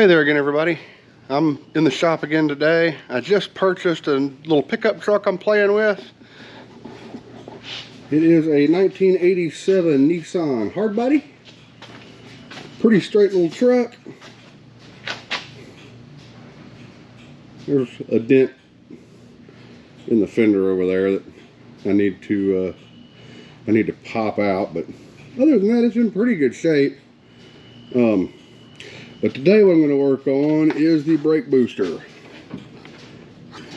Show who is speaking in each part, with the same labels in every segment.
Speaker 1: Hey there again, everybody. I'm in the shop again today. I just purchased a little pickup truck I'm playing with. It is a 1987 Nissan Hardbody. Pretty straight little truck. There's a dent in the fender over there that I need to pop out, but other than that, it's in pretty good shape. But today what I'm going to work on is the brake booster.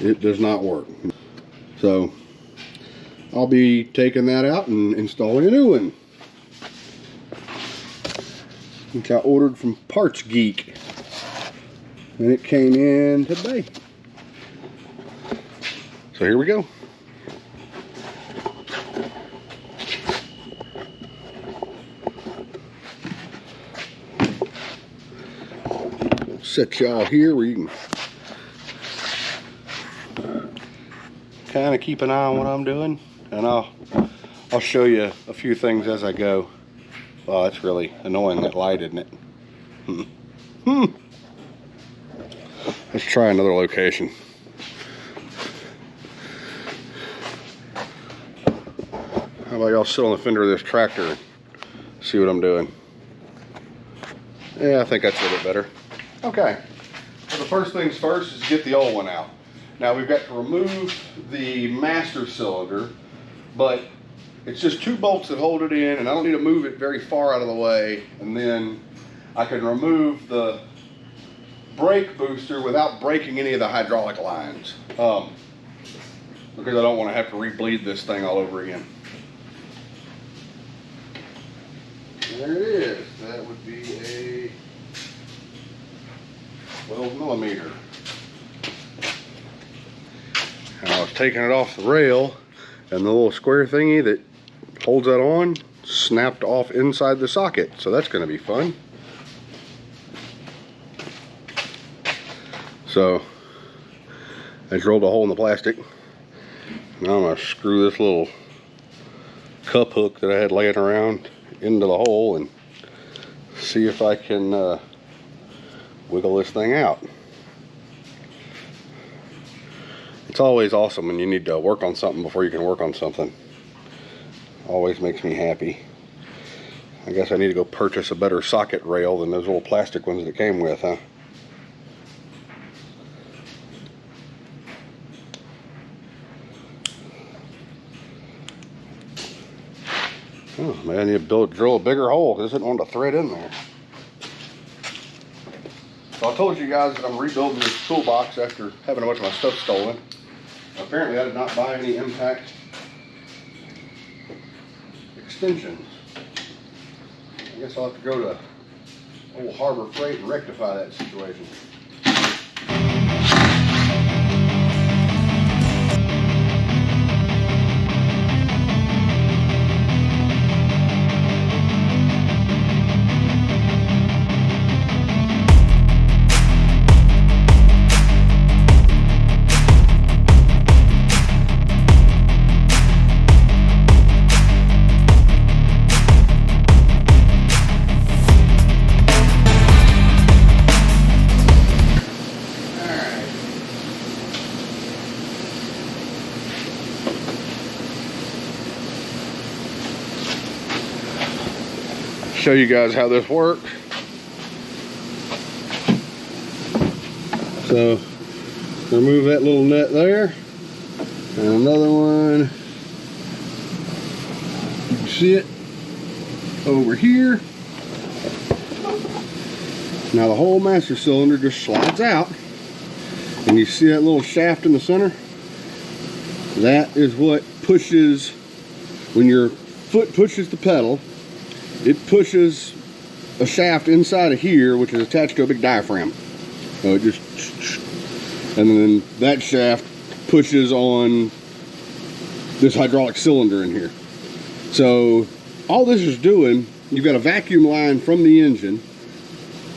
Speaker 1: It does not work. So I'll be taking that out and installing a new one, which I ordered from Parts Geek. And it came in today. So here we go. Set y'all here where you can kind of keep an eye on what I'm doing, and I'll show you a few things as I go. Oh, it's really annoying, that light, isn't it? Let's try another location. How about y'all sit on the fender of this tractor and see what I'm doing? Yeah, I think that's a little bit better. Okay, so the first things first is get the old one out. Now we've got to remove the master cylinder, but it's just two bolts that hold it in, and I don't need to move it very far out of the way, and then I can remove the brake booster without breaking any of the hydraulic lines, because I don't want to have to re-bleed this thing all over again. There it is. That would be a 12mm. And I was taking it off the rail, and the little square thingy that holds that on snapped off inside the socket, so that's going to be fun. So I drilled a hole in the plastic. Now I'm going to screw this little cup hook that I had laying around into the hole and see if I can wiggle this thing out. It's always awesome when you need to work on something before you can work on something. Always makes me happy. I guess I need to go purchase a better socket rail than those little plastic ones that came with, huh? Oh man, I need to drill a bigger hole because I didn't want to thread in there. So I told you guys that I'm rebuilding this toolbox after having a bunch of my stuff stolen. Apparently I did not buy any impact extensions. I guess I'll have to go to old Harbor Freight and rectify that situation. Show you guys how this works. So remove that little nut there, and another one, you can see it over here. Now the whole master cylinder just slides out, and you see that little shaft in the center? That is what pushes, when your foot pushes the pedal, it pushes a shaft inside of here, which is attached to a big diaphragm. So it just, and then that shaft pushes on this hydraulic cylinder in here. So all this is doing, you've got a vacuum line from the engine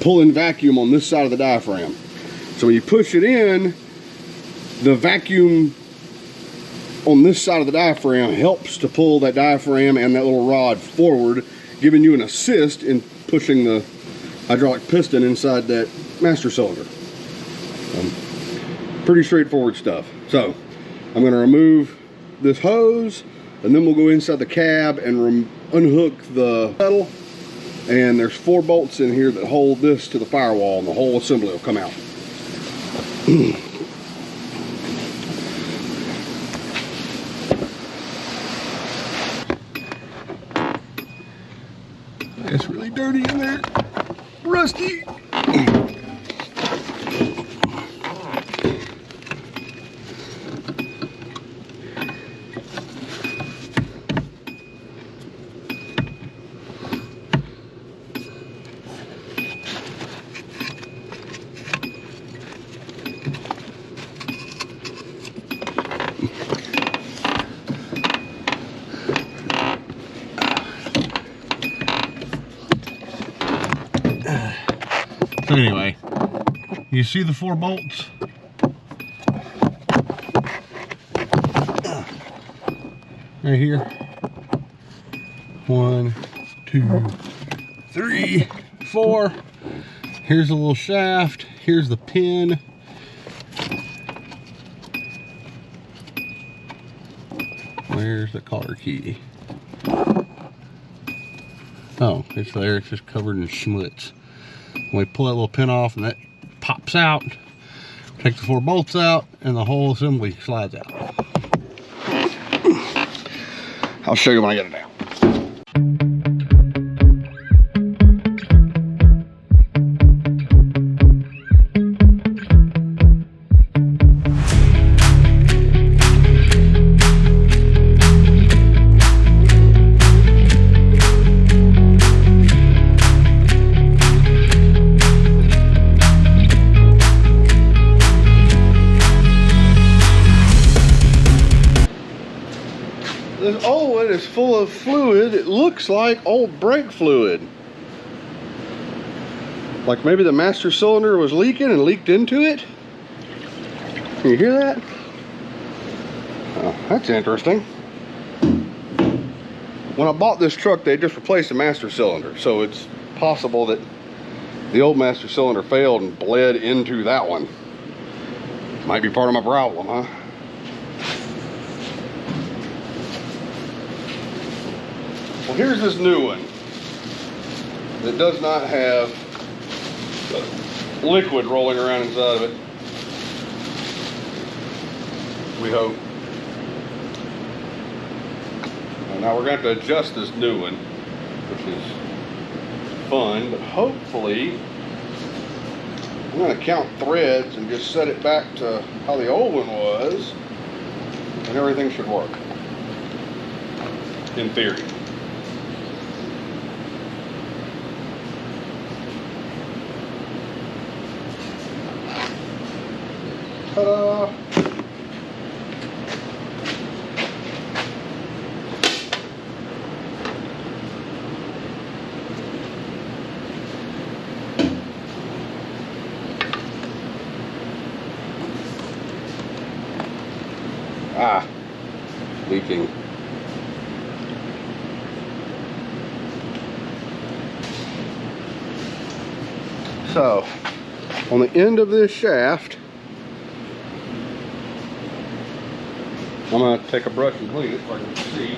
Speaker 1: pulling vacuum on this side of the diaphragm. So when you push it in, the vacuum on this side of the diaphragm helps to pull that diaphragm and that little rod forward, giving you an assist in pushing the hydraulic piston inside that master cylinder. Pretty straightforward stuff. So I'm going to remove this hose, and then we'll go inside the cab and unhook the pedal. And there's 4 bolts in here that hold this to the firewall, and the whole assembly will come out. It's really dirty in there. Rusty.
Speaker 2: So anyway, you see the 4 bolts? Right here. 1, 2, 3, 4. Here's a little shaft. Here's the pin. Where's the car key? Oh, it's there. It's just covered in schmutz. When we pull that little pin off and that pops out, take the 4 bolts out, and the whole assembly slides out.
Speaker 1: I'll show you when I get it out. This old one is full of fluid. It looks like old brake fluid. Like maybe the master cylinder was leaking and leaked into it. Can you hear that? Oh, that's interesting. When I bought this truck, they just replaced the master cylinder. So it's possible that the old master cylinder failed and bled into that one. Might be part of my problem, huh? Well, here's this new one that does not have liquid rolling around inside of it. We hope. Now we're going to have to adjust this new one, which is fun, but hopefully I'm going to count threads and just set it back to how the old one was, and everything should work, in theory. Ta-da! Ah, leaking. So, on the end of this shaft, I'm going to take a brush and clean it so I can see.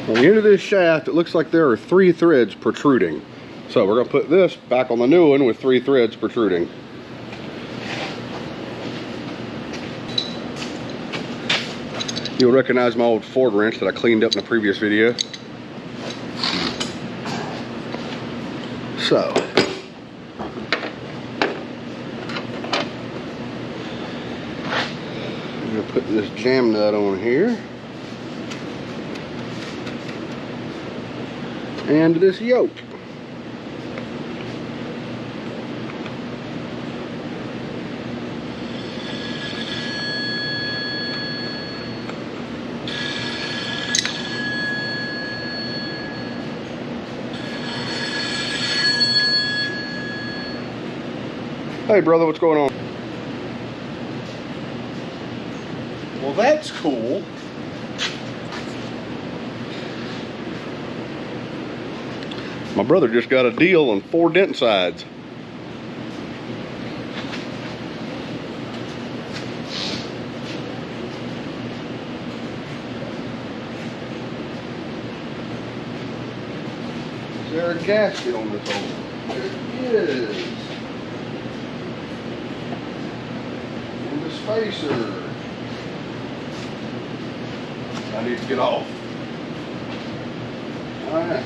Speaker 1: On the end of this shaft, it looks like there are 3 threads protruding. So we're going to put this back on the new one with 3 threads protruding. You'll recognize my old Ford wrench that I cleaned up in a previous video. So, I'm going to put this jam nut on here. And this yoke. Hey brother, what's going on? Well, that's cool. My brother just got a deal on 4 dent sides. Is there a gasket on this hole? There is. And the spacer. I need to get off. All right.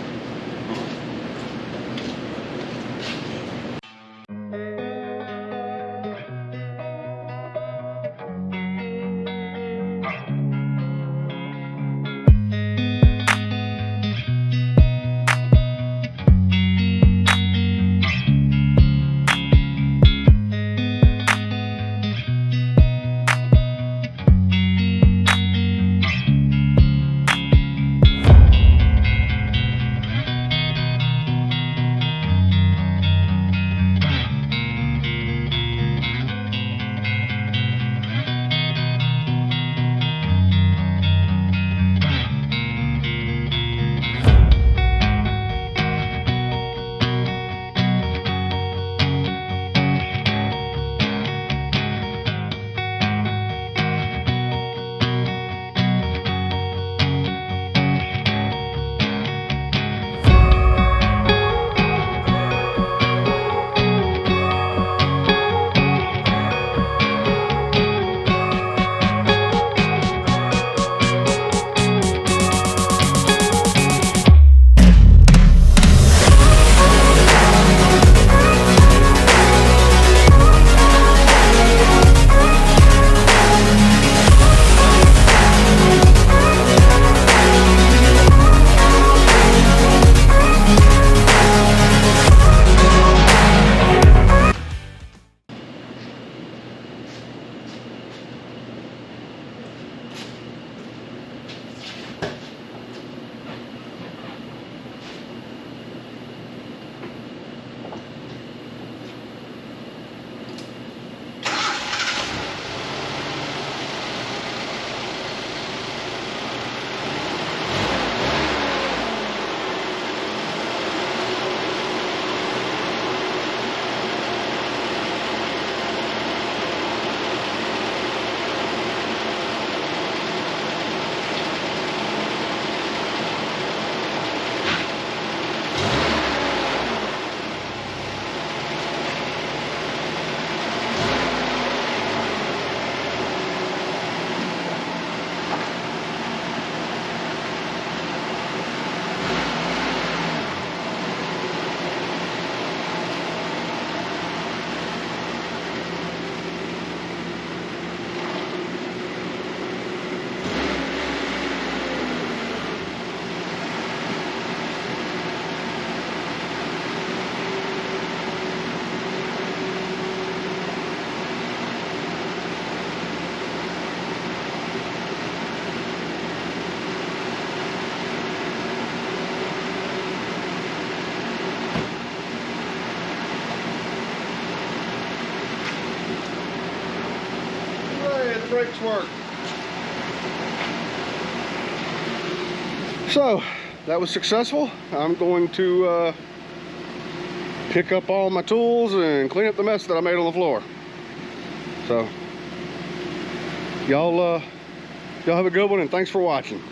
Speaker 1: Brakes work. So that was successful. I'm going to pick up all my tools and clean up the mess that I made on the floor. So y'all have a good one, and thanks for watching.